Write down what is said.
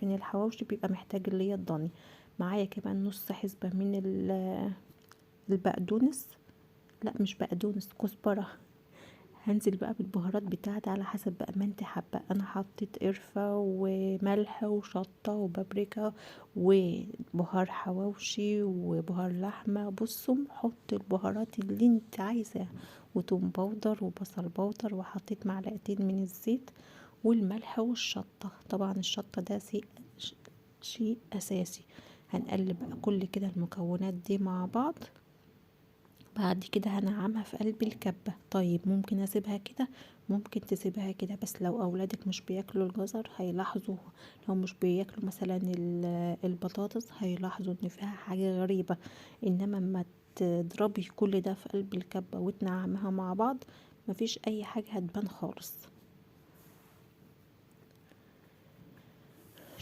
عارفين الحواوشي بيبقى محتاج اللي هي الضاني. معايا كمان نص حسبة من البقدونس، لا مش بقدونس، كزبرة. هنزل بقى بالبهارات بتاعتي على حسب بقى ما انت حابه. انا حطيت قرفه وملح وشطه وبابريكا وبهار حواوشي وبهار لحمه. بصوا حط البهارات اللي انت عايزاها، وتوم باودر وبصل باودر، وحطيت معلقتين من الزيت والملح والشطه. طبعا الشطه ده شيء اساسي. هنقلب بقى كل كده المكونات دي مع بعض. بعد كده هنعمها في قلب الكبة. طيب ممكن اسيبها كده، ممكن تسيبها كده، بس لو اولادك مش بياكلوا الجزر هيلاحظوا. لو مش بياكلوا مثلا البطاطس هيلاحظوا ان فيها حاجة غريبة. انما اما تضربي كل ده في قلب الكبة وتنعمها مع بعض، مفيش اي حاجة هتبان خالص.